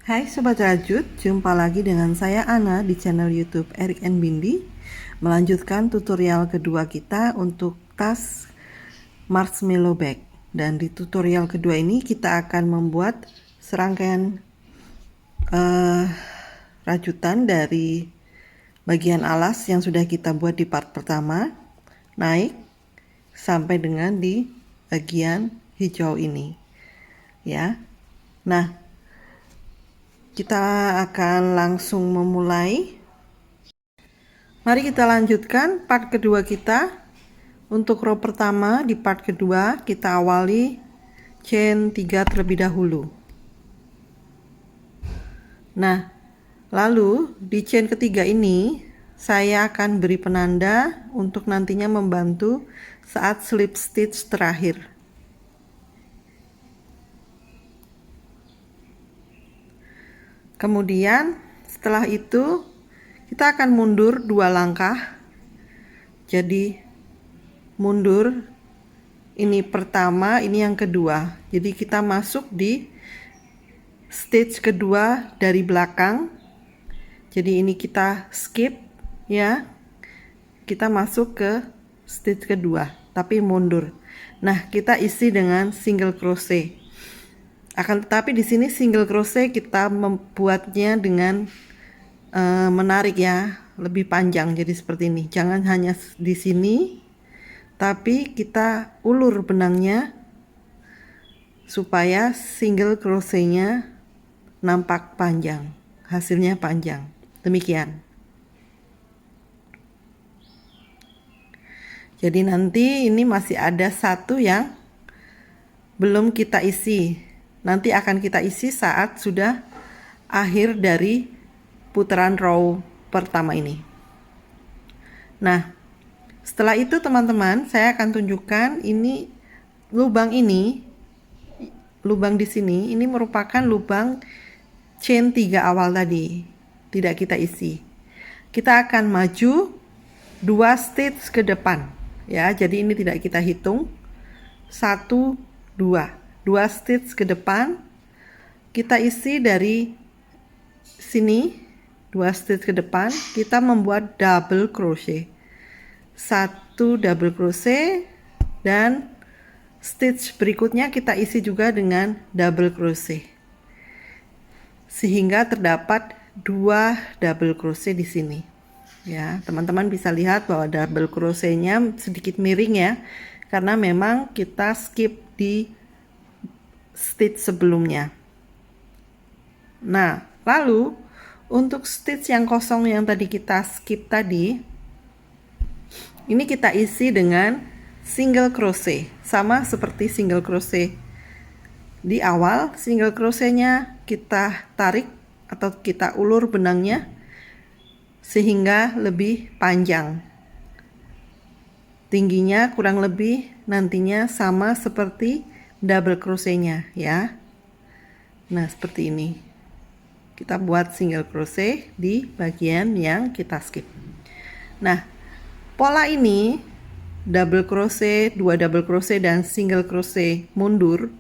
Hai Sobat Rajut, jumpa lagi dengan saya Ana di channel YouTube Erik and Bindi. Melanjutkan tutorial kedua kita untuk tas marshmallow bag. Dan di tutorial kedua ini kita akan membuat serangkaian rajutan dari bagian alas yang sudah kita buat di part pertama, naik sampai dengan di bagian hijau ini, ya. Nah, kita akan langsung memulai. Mari kita lanjutkan part kedua kita. Untuk row pertama di part kedua kita awali chain 3 terlebih dahulu. Nah, lalu di chain ketiga ini saya akan beri penanda untuk nantinya membantu saat slip stitch terakhir. Kemudian setelah itu kita akan mundur 2 langkah. Jadi mundur ini pertama, ini yang kedua. Jadi kita masuk di stitch kedua dari belakang. Jadi ini kita skip ya. Kita masuk ke stitch kedua tapi mundur. Nah, kita isi dengan single crochet. Akan tetapi di sini single crochet kita membuatnya dengan menarik ya, lebih panjang. Jadi seperti ini. Jangan hanya di sini, tapi kita ulur benangnya supaya single crochetnya nampak panjang, hasilnya panjang. Demikian. Jadi nanti ini masih ada satu yang belum kita isi. Nanti akan kita isi saat sudah akhir dari putaran row pertama ini. Nah, setelah itu teman-teman, saya akan tunjukkan ini lubang di sini, ini merupakan lubang chain 3 awal tadi, tidak kita isi. Kita akan maju 2 stitch ke depan, ya. Jadi ini tidak kita hitung. 1, 2 stitch ke depan. Kita isi dari sini 2 stitch ke depan. Kita membuat double crochet. 1 double crochet dan stitch berikutnya kita isi juga dengan double crochet sehingga terdapat 2 double crochet di sini ya. Teman-teman bisa lihat bahwa double crochetnya sedikit miring ya, karena memang kita skip di stitch sebelumnya. Nah, lalu untuk stitch yang kosong yang tadi kita skip tadi, ini kita isi dengan single crochet, sama seperti single crochet di awal. Single crochetnya kita tarik atau kita ulur benangnya sehingga lebih panjang. Tingginya kurang lebih nantinya sama seperti double crochetnya ya. Nah, seperti ini. Kita buat single crochet di bagian yang kita skip. Nah, pola ini double crochet, 2 double crochet dan single crochet mundur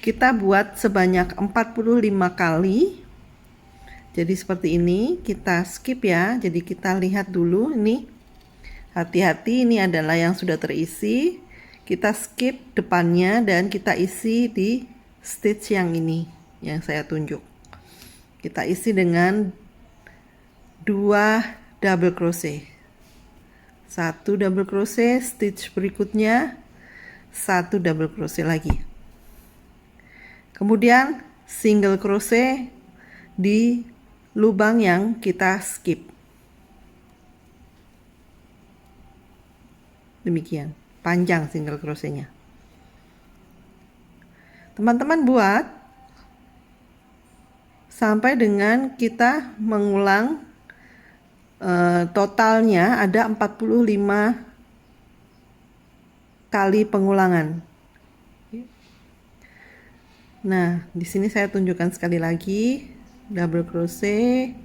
kita buat sebanyak 45 kali. Jadi seperti ini, kita skip ya. Jadi kita lihat dulu ini. Hati-hati, ini adalah yang sudah terisi. Kita skip depannya dan kita isi di stitch yang ini yang saya tunjuk. Kita isi dengan 2 double crochet. 1 double crochet, stitch berikutnya 1 double crochet lagi. Kemudian single crochet di lubang yang kita skip. Demikian, panjang single crochetnya. Teman-teman buat sampai dengan kita mengulang totalnya ada 45 kali pengulangan. Nah, di sini saya tunjukkan sekali lagi, double crochet,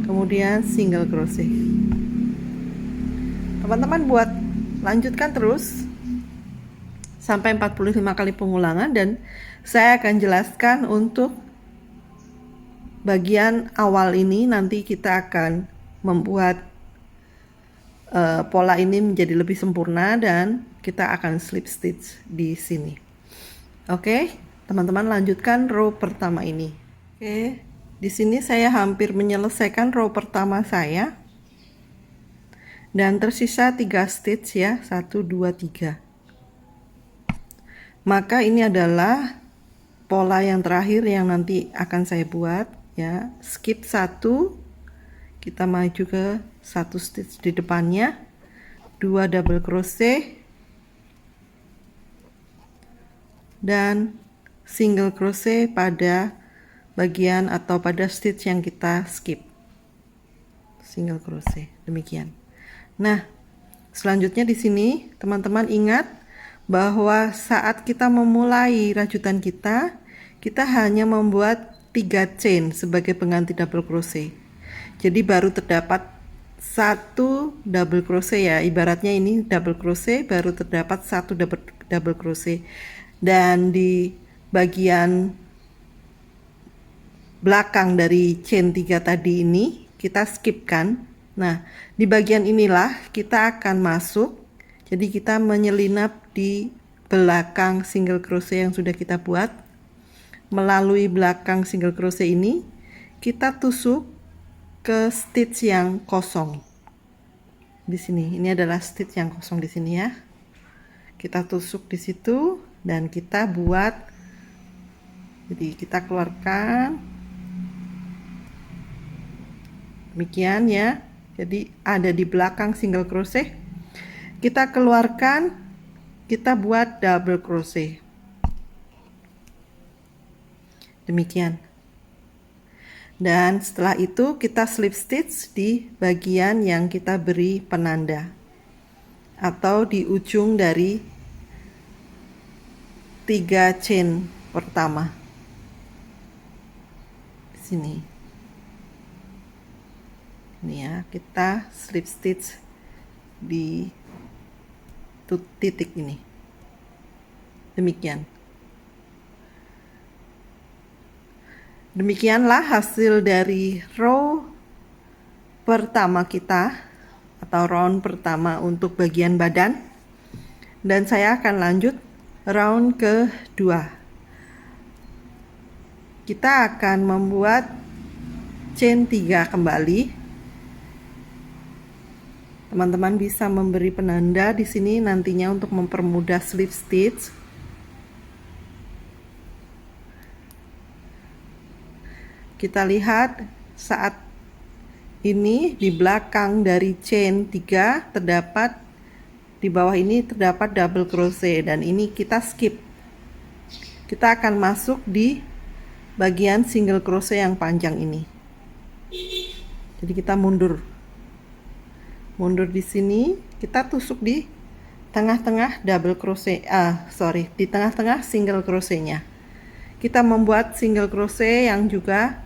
kemudian single crochet. Teman-teman buat, lanjutkan terus sampai 45 kali pengulangan, dan saya akan jelaskan untuk bagian awal ini. Nanti kita akan membuat pola ini menjadi lebih sempurna dan kita akan slip stitch di sini. Oke, teman-teman lanjutkan row pertama ini. Oke, di sini saya hampir menyelesaikan row pertama saya. Dan tersisa 3 stitch ya, 1 2 3. Maka ini adalah pola yang terakhir yang nanti akan saya buat ya. Skip 1, kita maju ke 1 stitch di depannya, 2 double crochet dan single crochet pada bagian atau pada stitch yang kita skip. Single crochet, demikian. Nah, selanjutnya di sini teman-teman ingat bahwa saat kita memulai rajutan kita hanya membuat 3 chain sebagai pengganti double crochet. Jadi baru terdapat 1 double crochet ya, ibaratnya ini double crochet, baru terdapat 1 double crochet. Dan di bagian belakang dari chain 3 tadi ini kita skip kan. Nah, di bagian inilah kita akan masuk. Jadi kita menyelinap di belakang single crochet yang sudah kita buat. Melalui belakang single crochet ini kita tusuk ke stitch yang kosong. Di sini, ini adalah stitch yang kosong di sini ya. Kita tusuk di situ dan kita buat. Jadi kita keluarkan. Demikian ya. Jadi ada di belakang single crochet, kita keluarkan, kita buat double crochet. Demikian. Dan setelah itu kita slip stitch di bagian yang kita beri penanda atau di ujung dari 3 chain pertama. Di sini. Ini ya, kita slip stitch di titik ini. Demikian. Demikianlah hasil dari row pertama kita atau round pertama untuk bagian badan. Dan saya akan lanjut round kedua. Kita akan membuat chain 3 kembali. Teman-teman bisa memberi penanda di sini nantinya untuk mempermudah slip stitch. Kita lihat saat ini di belakang dari chain 3 terdapat, di bawah ini terdapat double crochet dan ini kita skip. Kita akan masuk di bagian single crochet yang panjang ini. Jadi kita mundur di sini, kita tusuk di tengah-tengah double crochet, di tengah-tengah single crochetnya. Kita membuat single crochet yang juga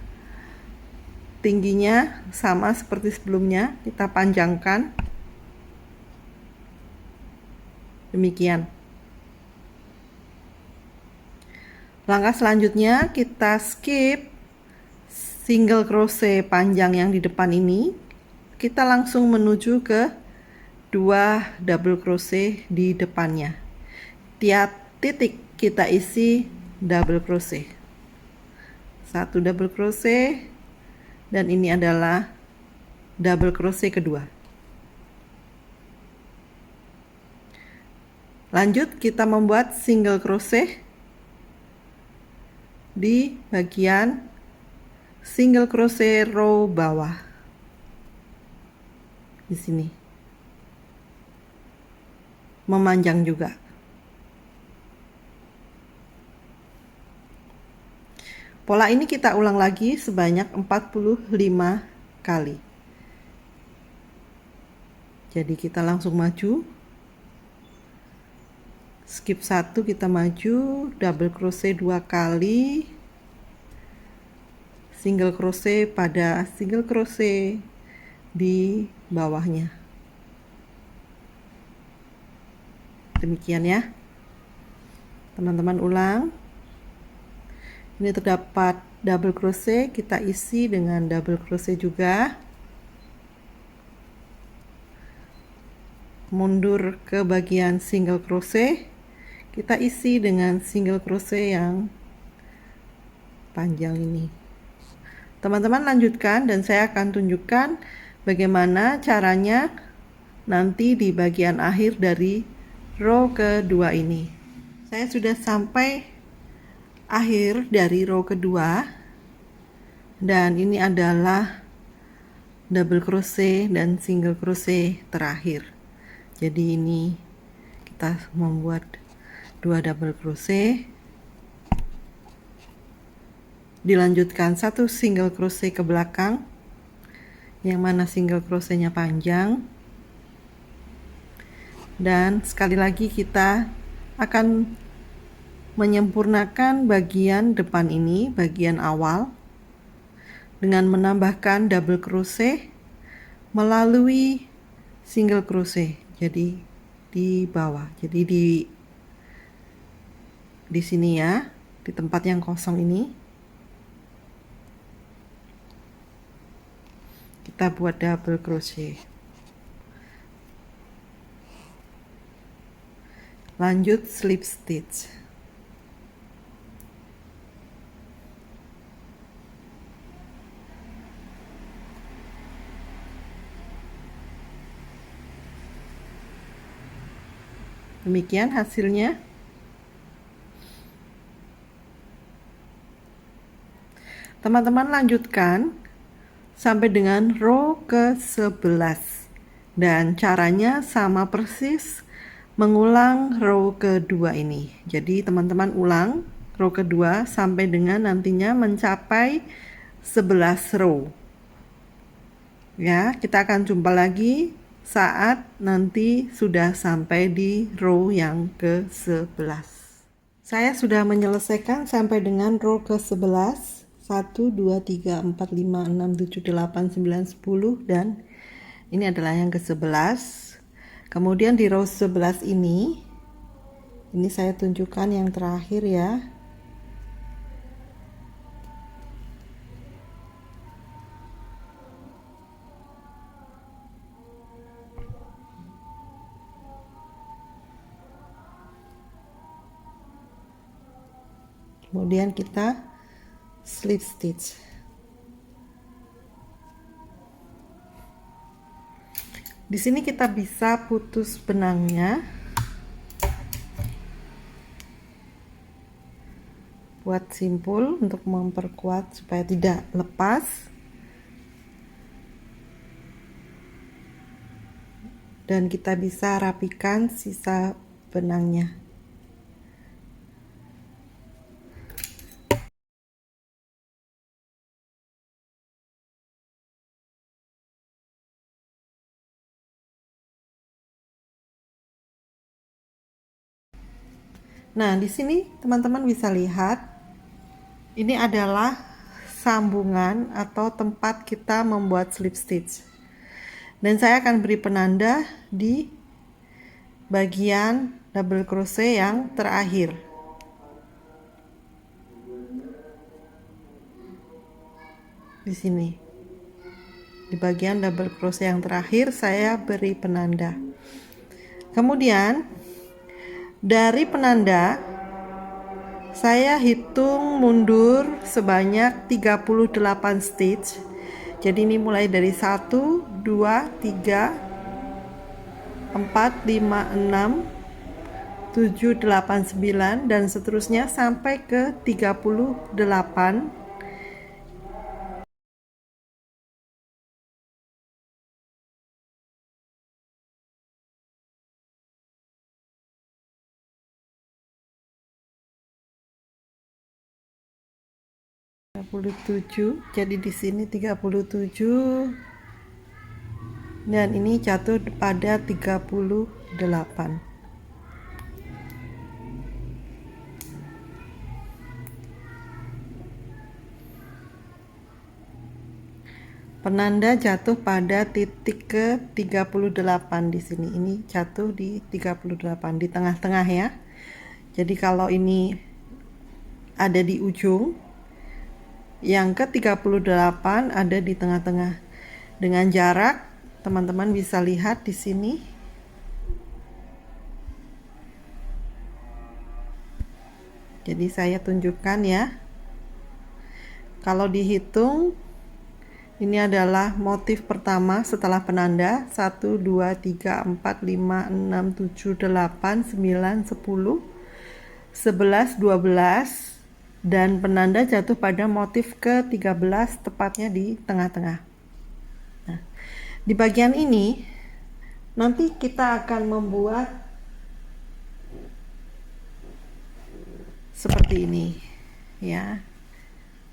tingginya sama seperti sebelumnya, kita panjangkan. Demikian. Langkah selanjutnya kita skip single crochet panjang yang di depan ini. Kita langsung menuju ke 2 double crochet di depannya. Tiap titik kita isi double crochet. 1 double crochet dan ini adalah double crochet kedua. Lanjut kita membuat single crochet di bagian single crochet row bawah. Di sini memanjang juga. Pola ini kita ulang lagi sebanyak 45 kali. Jadi kita langsung maju, skip 1, kita maju, double crochet 2 kali, single crochet pada single crochet di bawahnya. Demikian ya. Teman-teman ulang. Ini terdapat double crochet, kita isi dengan double crochet juga. Mundur ke bagian single crochet, kita isi dengan single crochet yang panjang ini. Teman-teman lanjutkan dan saya akan tunjukkan bagaimana caranya nanti di bagian akhir dari row kedua ini. Saya sudah sampai akhir dari row kedua dan ini adalah double crochet dan single crochet terakhir. Jadi ini kita membuat 2 double crochet, dilanjutkan 1 single crochet ke belakang yang mana single crochetnya panjang, dan sekali lagi kita akan menyempurnakan bagian depan ini, bagian awal, dengan menambahkan double crochet melalui single crochet. Jadi di bawah, jadi di sini ya, di tempat yang kosong ini kita buat double crochet. Lanjut slip stitch. Demikian hasilnya. Teman-teman lanjutkan sampai dengan row ke-11 dan caranya sama persis mengulang row kedua ini. Jadi teman-teman ulang row kedua sampai dengan nantinya mencapai 11 row. Ya, kita akan jumpa lagi saat nanti sudah sampai di row yang ke-11. Saya sudah menyelesaikan sampai dengan row ke-11. 1, 2, 3, 4, 5, 6, 7, 8, 9, 10, dan ini adalah yang ke-11. Kemudian di row 11 ini saya tunjukkan yang terakhir ya. Kemudian kita slip stitch. Di sini kita bisa putus benangnya buat simpul untuk memperkuat supaya tidak lepas. Dan kita bisa rapikan sisa benangnya. Nah, di sini teman-teman bisa lihat ini adalah sambungan atau tempat kita membuat slip stitch. Dan saya akan beri penanda di bagian double crochet yang terakhir. Di sini. Di bagian double crochet yang terakhir saya beri penanda. Kemudian dari penanda saya hitung mundur sebanyak 38 stitch. Jadi ini mulai dari 1, 2, 3, 4, 5, 6, 7, 8, 9 dan seterusnya sampai ke 38. Jadi di sini 37 dan ini jatuh pada 38. Penanda jatuh pada titik ke 38 di sini. Ini jatuh di 38 di tengah-tengah ya. Jadi kalau ini ada di ujung, yang ke-38 ada di tengah-tengah. Dengan jarak, teman-teman bisa lihat di sini. Jadi saya tunjukkan ya. Kalau dihitung, ini adalah motif pertama setelah penanda. 1, 2, 3, 4, 5, 6, 7, 8, 9, 10, 11, 12. Dan penanda jatuh pada motif ke-13, tepatnya di tengah-tengah. Nah, di bagian ini, nanti kita akan membuat seperti ini ya.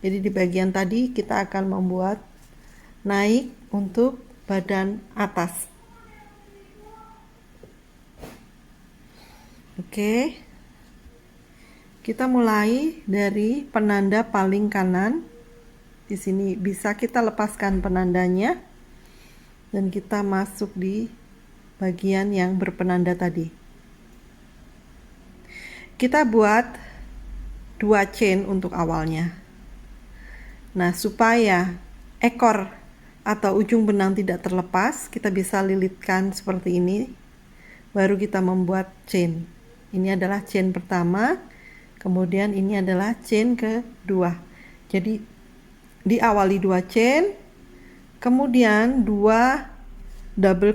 Jadi di bagian tadi kita akan membuat naik untuk badan atas. Oke. Kita mulai dari penanda paling kanan. Di sini bisa kita lepaskan penandanya dan kita masuk di bagian yang berpenanda tadi. Kita buat 2 chain untuk awalnya. Nah, supaya ekor atau ujung benang tidak terlepas, kita bisa lilitkan seperti ini. Baru kita membuat chain. Ini adalah chain pertama, kemudian ini adalah chain kedua. Jadi diawali 2 chain, kemudian 2 double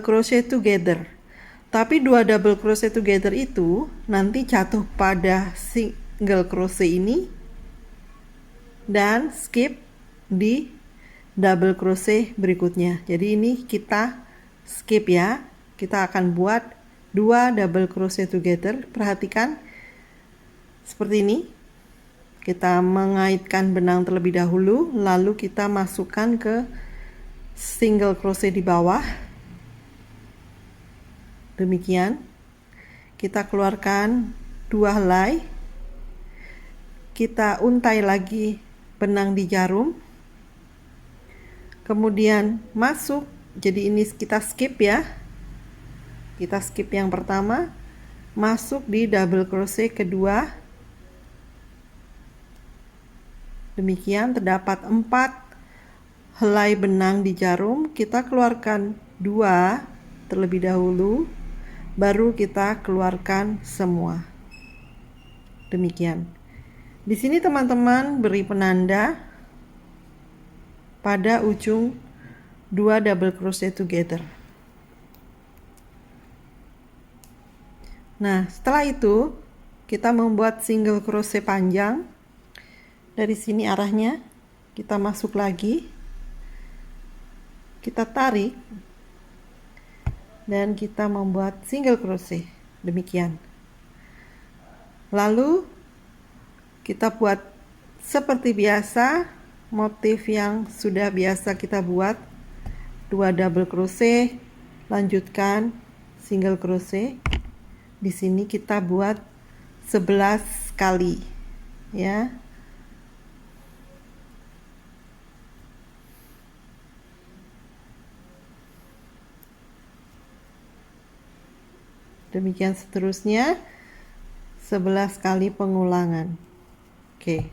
crochet together. Tapi 2 double crochet together itu nanti jatuh pada single crochet ini dan skip di double crochet berikutnya. Jadi ini kita skip ya. Kita akan buat 2 double crochet together. Perhatikan seperti ini. Kita mengaitkan benang terlebih dahulu, lalu kita masukkan ke single crochet di bawah. Demikian. Kita keluarkan 2 helai. Kita untai lagi benang di jarum. Kemudian masuk. Jadi ini kita skip ya. Kita skip yang pertama, masuk di double crochet kedua. Demikian, terdapat 4 helai benang di jarum. Kita keluarkan 2 terlebih dahulu, baru kita keluarkan semua. Demikian. Di sini teman-teman beri penanda pada ujung 2 double crochet together. Nah, setelah itu kita membuat single crochet panjang. Dari sini arahnya kita masuk lagi, kita tarik, dan kita membuat single crochet. Demikian. Lalu kita buat seperti biasa motif yang sudah biasa kita buat. 2 double crochet, lanjutkan single crochet. Di sini kita buat 11 kali ya. Demikian seterusnya 11 kali pengulangan. Oke.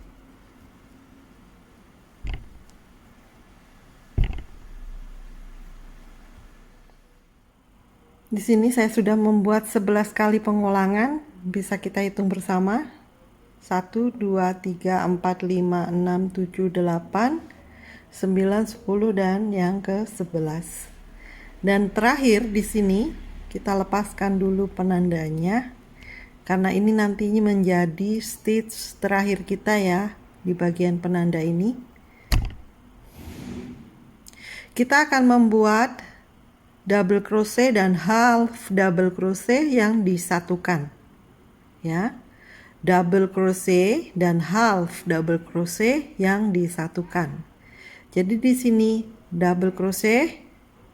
Di sini saya sudah membuat 11 kali pengulangan, bisa kita hitung bersama. 1 2 3 4 5 6 7 8 9 10 dan yang ke-11. Dan terakhir di sini kita lepaskan dulu penandanya, karena ini nantinya menjadi stitch terakhir kita ya di bagian penanda ini. Kita akan membuat double crochet dan half double crochet yang disatukan ya. Double crochet dan half double crochet yang disatukan. Jadi di sini double crochet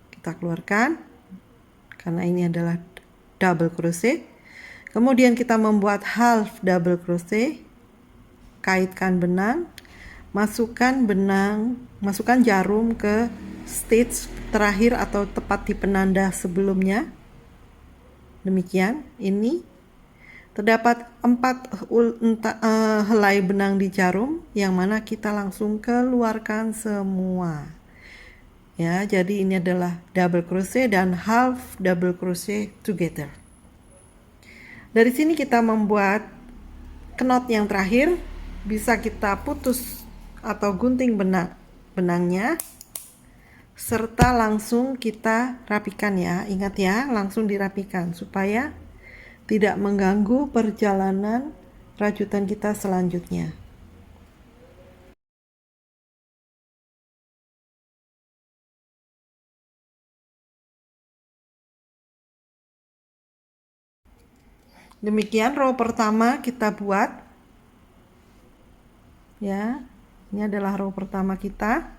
kita keluarkan karena ini adalah double crochet. Kemudian kita membuat half double crochet, kaitkan benang, masukkan jarum ke stitch terakhir atau tepat di penanda sebelumnya. Demikian, ini Terdapat 4 helai benang di jarum yang mana kita langsung keluarkan semua. Ya, jadi ini adalah double crochet dan half double crochet together. Dari sini kita membuat knot yang terakhir, bisa kita putus atau gunting benangnya serta langsung kita rapikan ya. Ingat ya, langsung dirapikan supaya tidak mengganggu perjalanan rajutan kita selanjutnya. Demikian row pertama kita buat. Ya, ini adalah row pertama kita.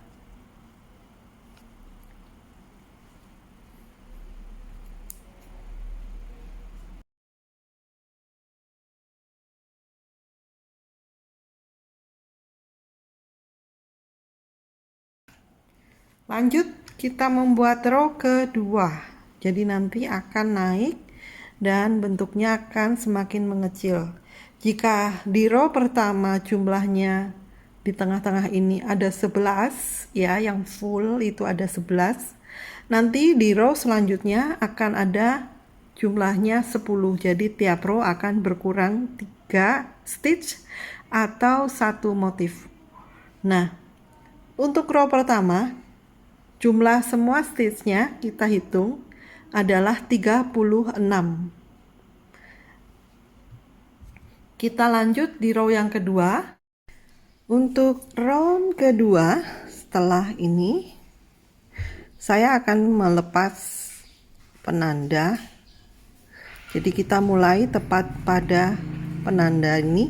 Lanjut kita membuat row kedua. Jadi nanti akan naik dan bentuknya akan semakin mengecil. Jika di row pertama jumlahnya di tengah-tengah ini ada 11 ya, yang full itu ada 11. Nanti di row selanjutnya akan ada jumlahnya 10. Jadi tiap row akan berkurang 3 stitch atau 1 motif. Nah, untuk row pertama jumlah semua stitchnya kita hitung adalah 36. Kita lanjut di row yang kedua. Untuk row kedua setelah ini saya akan melepas penanda. Jadi kita mulai tepat pada penanda ini.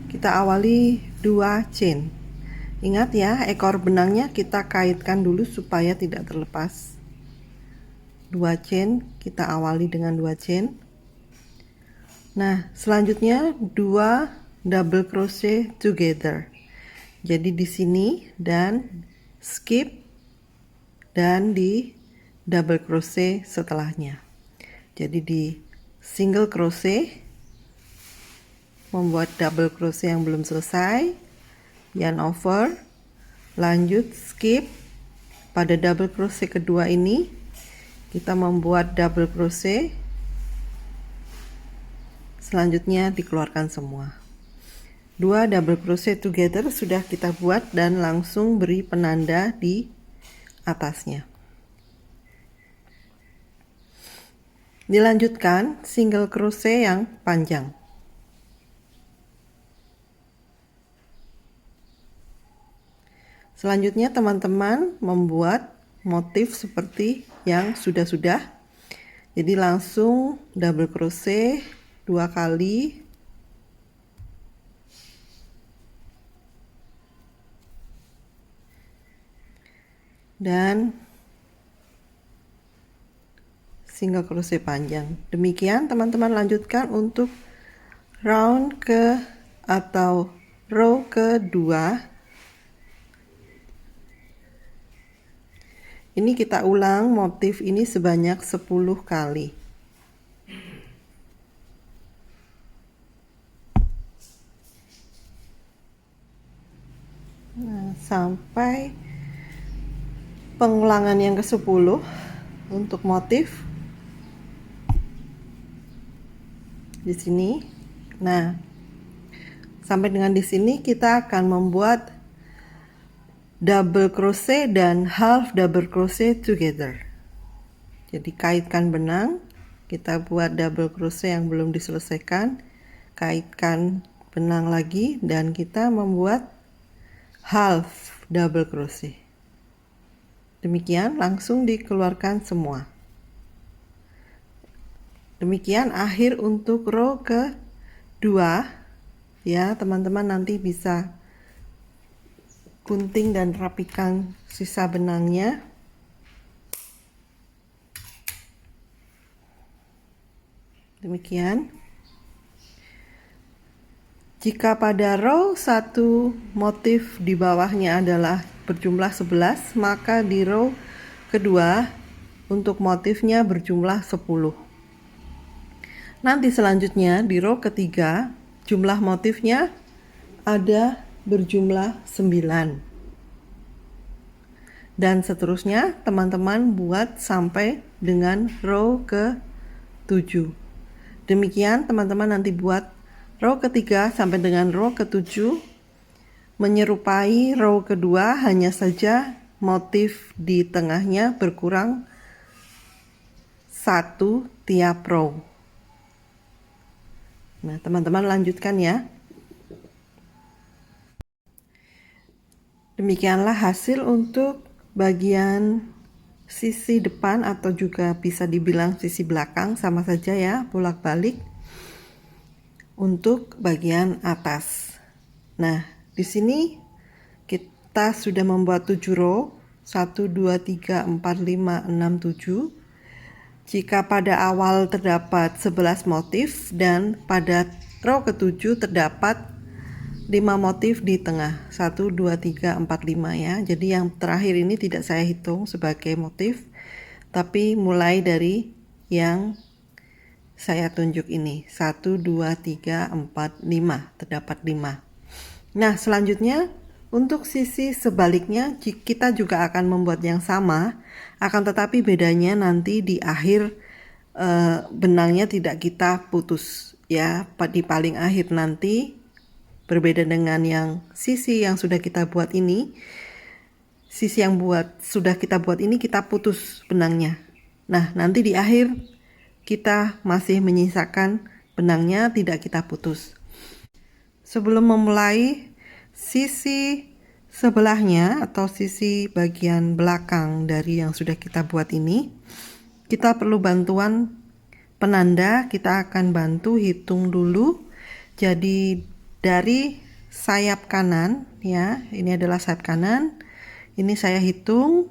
Kita awali 2 chain. Ingat ya, ekor benangnya kita kaitkan dulu supaya tidak terlepas. 2 chain, kita awali dengan 2 chain. Nah, selanjutnya 2 double crochet together. Jadi di sini dan skip dan di double crochet setelahnya. Jadi di single crochet membuat double crochet yang belum selesai, yarn over, lanjut skip. Pada double crochet kedua ini kita membuat double crochet, selanjutnya dikeluarkan semua. 2 double crochet together sudah kita buat dan langsung beri penanda di atasnya. Dilanjutkan single crochet yang panjang. Selanjutnya teman-teman membuat motif seperti yang sudah-sudah. Jadi langsung double crochet 2 kali. Dan single crochet panjang. Demikian teman-teman lanjutkan untuk round ke atau row kedua. Ini kita ulang motif ini sebanyak 10 kali. Nah, sampai pengulangan yang ke-10 untuk motif di sini. Nah, sampai dengan di sini kita akan membuat double crochet dan half double crochet together. Jadi kaitkan benang, kita buat double crochet yang belum diselesaikan, kaitkan benang lagi dan kita membuat half double crochet. Demikian langsung dikeluarkan semua. Demikian akhir untuk row kedua ya, teman-teman nanti bisa gunting dan rapikan sisa benangnya. Demikian. Jika pada row 1 motif di bawahnya adalah berjumlah 11, maka di row kedua untuk motifnya berjumlah 10. Nanti selanjutnya di row ketiga jumlah motifnya ada berjumlah 9. Dan seterusnya teman-teman buat sampai dengan row ke-7. Demikian teman-teman nanti buat row ketiga sampai dengan row ke-7. Menyerupai row kedua, hanya saja motif di tengahnya berkurang 1 tiap row. Nah, teman-teman lanjutkan ya. Demikianlah hasil untuk bagian sisi depan atau juga bisa dibilang sisi belakang, sama saja ya, bolak-balik untuk bagian atas. Nah, di sini kita sudah membuat 7 row, 1 2 3 4 5 6 7. Jika pada awal terdapat 11 motif dan pada row ke-7 terdapat 5 motif di tengah, 1 2 3 4 5 ya. Jadi yang terakhir ini tidak saya hitung sebagai motif, tapi mulai dari yang saya tunjuk ini, 1 2 3 4 5, terdapat 5. Nah, selanjutnya untuk sisi sebaliknya kita juga akan membuat yang sama, akan tetapi bedanya nanti di akhir benangnya tidak kita putus ya, di paling akhir nanti. Berbeda dengan yang sisi yang sudah kita buat ini, sisi yang sudah kita buat ini kita putus benangnya. Nah, nanti di akhir kita masih menyisakan benangnya, tidak kita putus. Sebelum memulai sisi sebelahnya atau sisi bagian belakang dari yang sudah kita buat ini, kita perlu bantuan penanda. Kita akan bantu hitung dulu. Jadi dari sayap kanan ya, ini adalah sayap kanan, ini saya hitung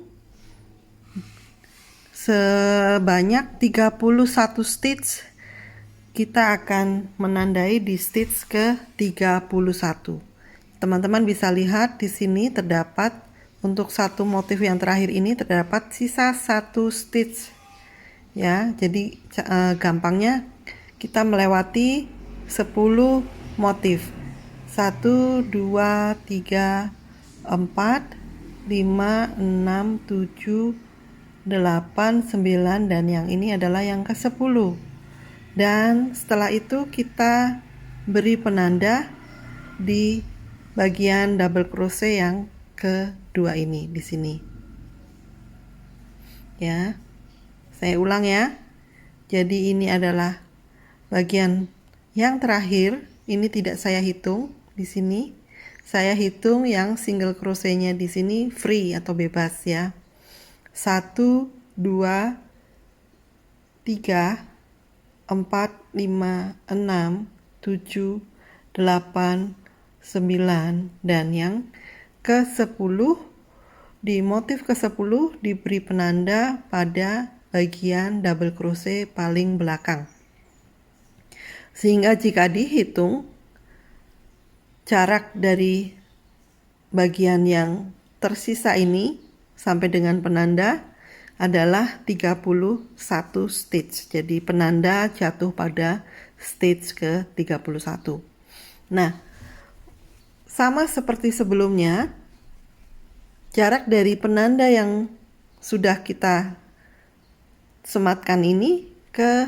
sebanyak 31 stitch. Kita akan menandai di stitch ke 31. Teman-teman bisa lihat di sini terdapat untuk satu motif yang terakhir ini terdapat sisa 1 stitch ya. Jadi gampangnya kita melewati 10 motif, 1 2 3 4 5 6 7 8 9, dan yang ini adalah yang ke-10. Dan setelah itu kita beri penanda di bagian double crochet yang kedua ini di sini. Ya. Saya ulang ya. Jadi ini adalah bagian yang terakhir, ini tidak saya hitung di sini. Saya hitung yang single crochetnya di sini free atau bebas ya. 1 2 3 4 5 6 7 8 9, dan yang ke-10 di motif ke-10 diberi penanda pada bagian double crochet paling belakang. Sehingga jika dihitung jarak dari bagian yang tersisa ini sampai dengan penanda adalah 31 stitch. Jadi penanda jatuh pada stitch ke-31. Nah, sama seperti sebelumnya, jarak dari penanda yang sudah kita sematkan ini ke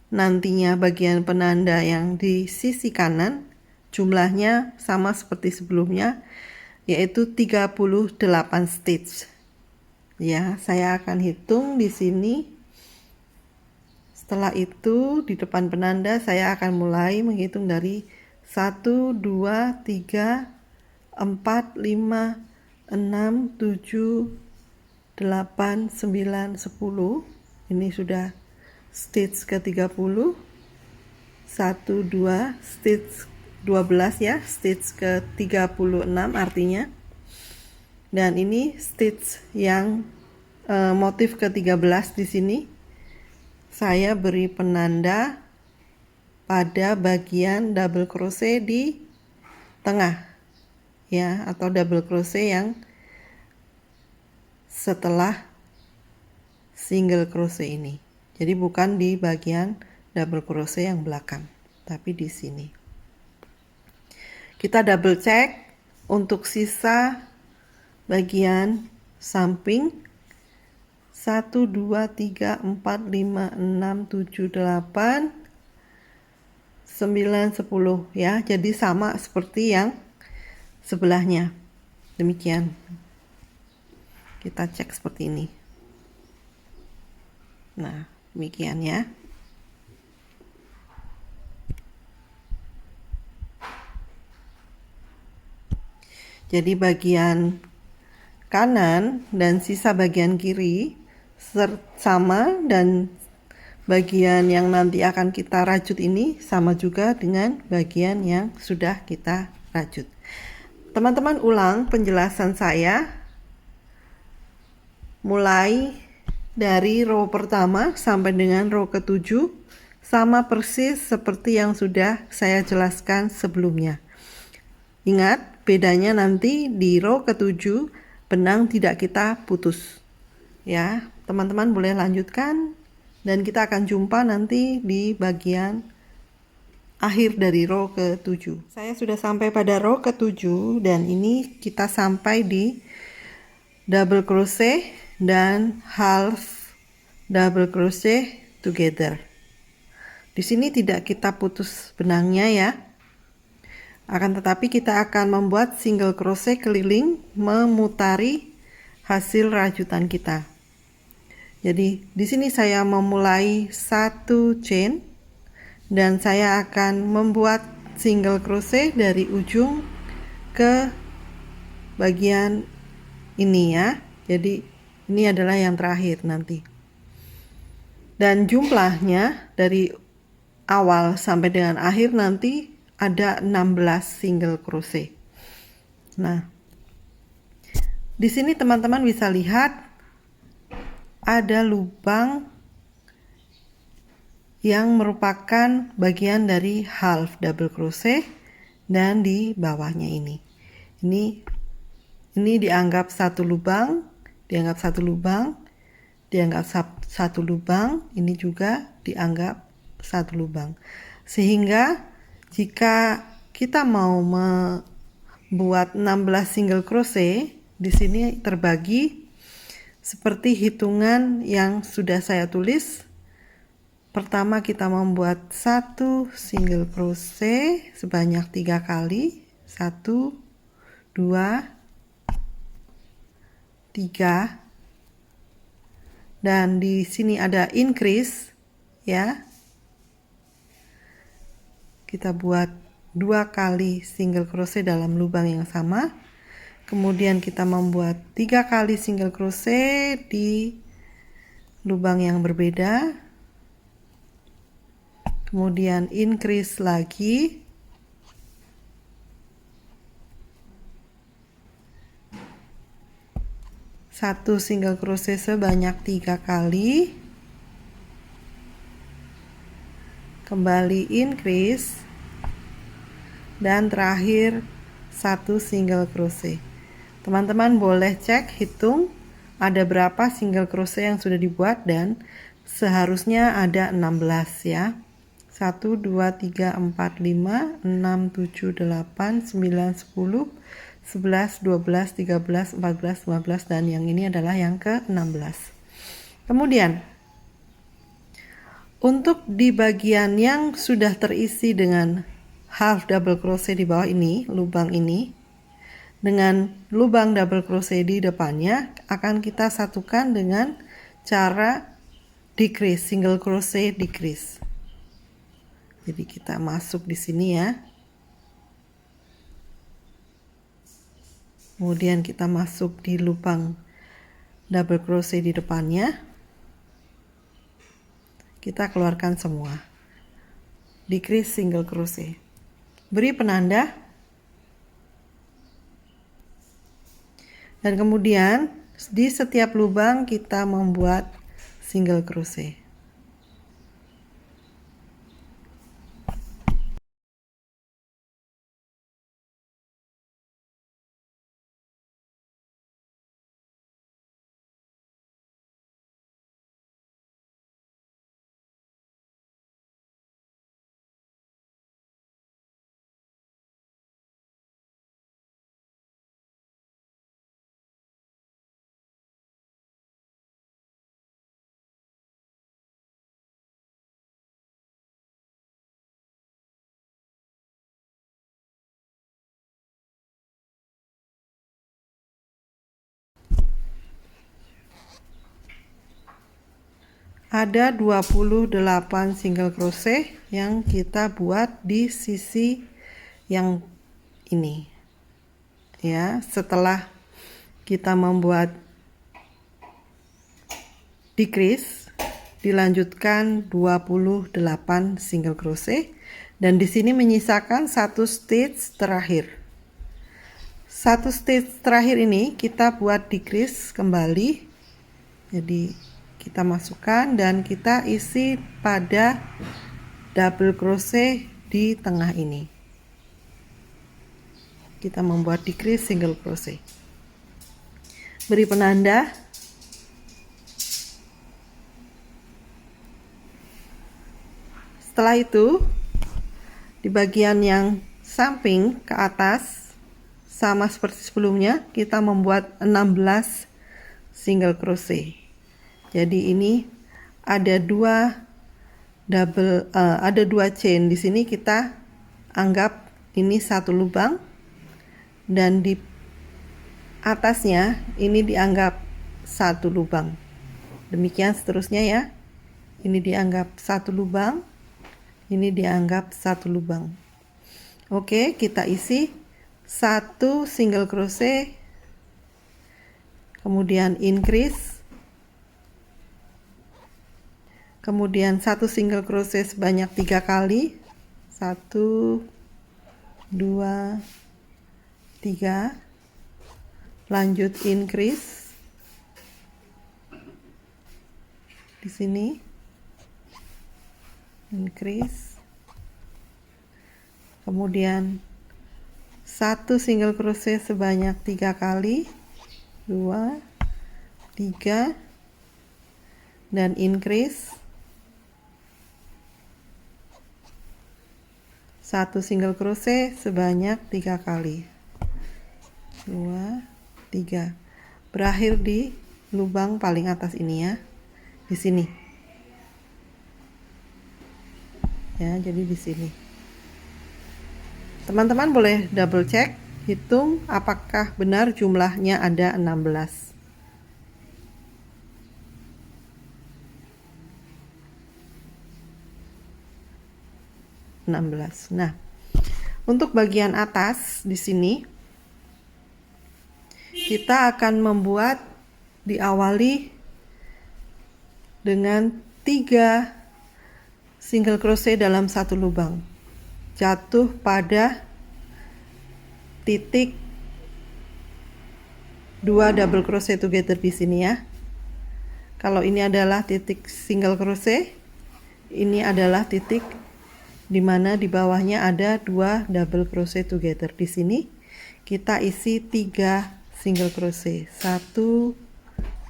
nantinya bagian penanda yang di sisi kanan, jumlahnya sama seperti sebelumnya, yaitu 38 stitch. Ya, saya akan hitung di sini. Setelah itu di depan penanda saya akan mulai menghitung dari 1 2 3 4 5 6 7 8 9 10. Ini sudah stitch ke-30. 1 2 stitch 12 ya, stitch ke-36 artinya. Dan ini stitch yang motif ke-13 di sini. Saya beri penanda pada bagian double crochet di tengah ya, atau double crochet yang setelah single crochet ini. Jadi bukan di bagian double crochet yang belakang, tapi di sini. Kita double check untuk sisa bagian samping 1 2 3 4 5 6 7 8 9 10 ya. Jadi sama seperti yang sebelahnya. Demikian. Kita cek seperti ini. Nah, demikian ya. Jadi bagian kanan dan sisa bagian kiri sama, dan bagian yang nanti akan kita rajut ini sama juga dengan bagian yang sudah kita rajut. Teman-teman ulang penjelasan saya mulai dari row pertama sampai dengan row ke-7 sama persis seperti yang sudah saya jelaskan sebelumnya. Ingat, bedanya nanti di row ke-7 benang tidak kita putus. Ya, teman-teman boleh lanjutkan dan kita akan jumpa nanti di bagian akhir dari row ke-7. Saya sudah sampai pada row ke-7 dan ini kita sampai di double crochet dan half double crochet together. Di sini tidak kita putus benangnya ya. Akan tetapi kita akan membuat single crochet keliling memutari hasil rajutan kita. Jadi di sini saya memulai satu chain dan saya akan membuat single crochet dari ujung ke bagian ini ya. Jadi ini adalah yang terakhir nanti. Dan jumlahnya dari awal sampai dengan akhir nanti ada 16 single crochet. Nah, di sini teman-teman bisa lihat ada lubang yang merupakan bagian dari half double crochet dan di bawahnya ini dianggap satu lubang, dianggap satu lubang, dianggap satu lubang, ini juga dianggap satu lubang. Sehingga jika kita mau membuat 16 single crochet, di sini terbagi seperti hitungan yang sudah saya tulis. Pertama kita membuat satu single crochet sebanyak 3 kali. 1 2 3, dan di sini ada increase ya. Kita buat 2 kali single crochet dalam lubang yang sama. Kemudian kita membuat 3 kali single crochet di lubang yang berbeda. Kemudian increase lagi. Satu single crochet sebanyak 3 kali. Kembali increase. Dan terakhir satu single crochet. Teman-teman boleh cek, hitung ada berapa single crochet yang sudah dibuat dan seharusnya ada 16 ya. 1 2 3 4 5 6 7 8 9 10 11 12 13 14 15 dan yang ini adalah yang ke-16. Kemudian untuk di bagian yang sudah terisi dengan half double crochet di bawah ini, lubang ini dengan lubang double crochet di depannya akan kita satukan dengan cara decrease, single crochet decrease. Jadi kita masuk di sini ya. Kemudian kita masuk di lubang double crochet di depannya. Kita keluarkan semua. Decrease single crochet. Beri penanda. Dan kemudian di setiap lubang kita membuat single crochet. ada 28 single crochet yang kita buat di sisi yang ini ya. Setelah kita membuat decrease, dilanjutkan 28 single crochet, dan di sini menyisakan satu stitch terakhir. Satu stitch terakhir ini kita buat decrease kembali. Jadi kita masukkan dan kita isi pada double crochet di tengah ini. Kita membuat decrease single crochet. Beri penanda. Setelah itu, di bagian yang samping ke atas, sama seperti sebelumnya, kita membuat 16 single crochet. Jadi ini ada dua chain. Di sini kita anggap ini satu lubang, dan di atasnya ini dianggap satu lubang. Demikian seterusnya ya. Ini dianggap satu lubang, ini dianggap satu lubang. Oke, kita isi satu single crochet, kemudian increase, kemudian satu single crochet sebanyak 3 kali, 1 2 3, lanjut increase di sini, increase, kemudian satu single crochet sebanyak 3 kali, 2 3, dan increase, satu single crochet sebanyak 3 kali, 2 3, berakhir di lubang paling atas ini ya, di sini ya. Jadi di sini teman-teman boleh double check, hitung apakah benar jumlahnya ada 16. Nah, untuk bagian atas di sini kita akan membuat, diawali dengan 3 single crochet dalam satu lubang, jatuh pada titik 2 double crochet together di sini ya. Kalau ini adalah titik single crochet, ini adalah titik dimana di bawahnya ada 2 double crochet together. Di sini kita isi 3 single crochet, 1 2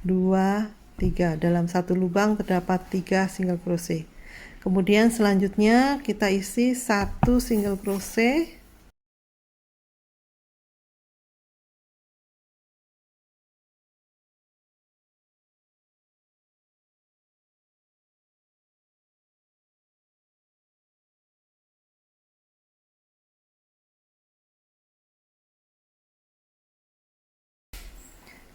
3, dalam satu lubang terdapat 3 single crochet. Kemudian selanjutnya kita isi 1 single crochet,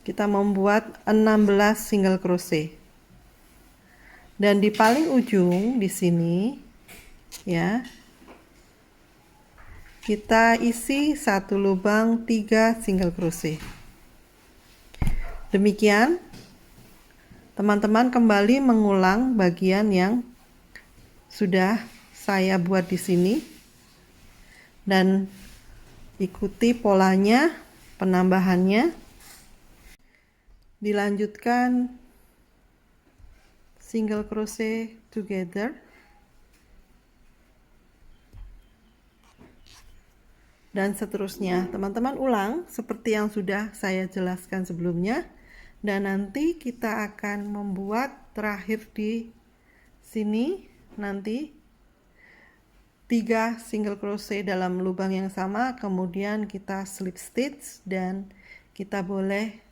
kita membuat 16 single crochet, dan di paling ujung di sini ya, kita isi satu lubang 3 single crochet. Demikian teman-teman kembali mengulang bagian yang sudah saya buat di sini, dan ikuti polanya, penambahannya. Dilanjutkan single crochet together, dan seterusnya. Teman-teman ulang seperti yang sudah saya jelaskan sebelumnya, dan nanti kita akan membuat terakhir di sini nanti 3 single crochet dalam lubang yang sama, kemudian kita slip stitch dan kita boleh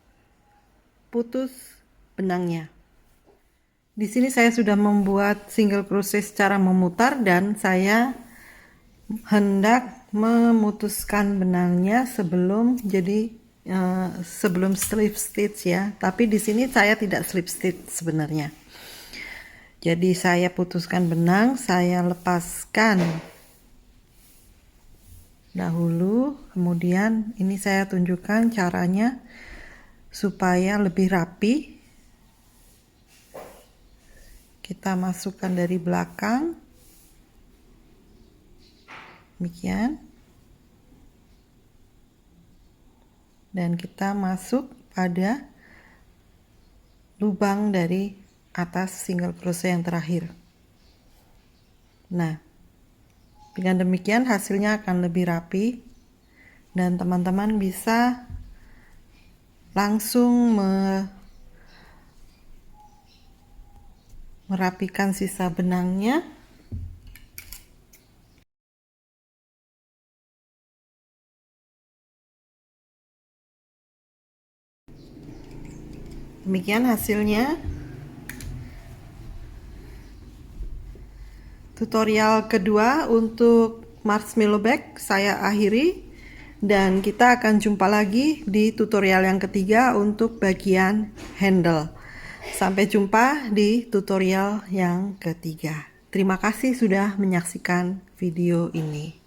putus benangnya. Di sini saya sudah membuat single crochet secara memutar, dan saya hendak memutuskan benangnya sebelum sebelum slip stitch ya. Tapi di sini saya tidak slip stitch sebenarnya. Jadi saya putuskan benang, saya lepaskan dahulu, kemudian ini saya tunjukkan caranya supaya lebih rapi. Kita masukkan dari belakang, demikian, dan kita masuk pada lubang dari atas single crochet yang terakhir. Nah, dengan demikian hasilnya akan lebih rapi dan teman-teman bisa langsung merapikan sisa benangnya. Demikian hasilnya. Tutorial kedua untuk marshmallow bag saya akhiri, dan kita akan jumpa lagi di tutorial yang ketiga untuk bagian handle. Sampai jumpa di tutorial yang ketiga. Terima kasih sudah menyaksikan video ini.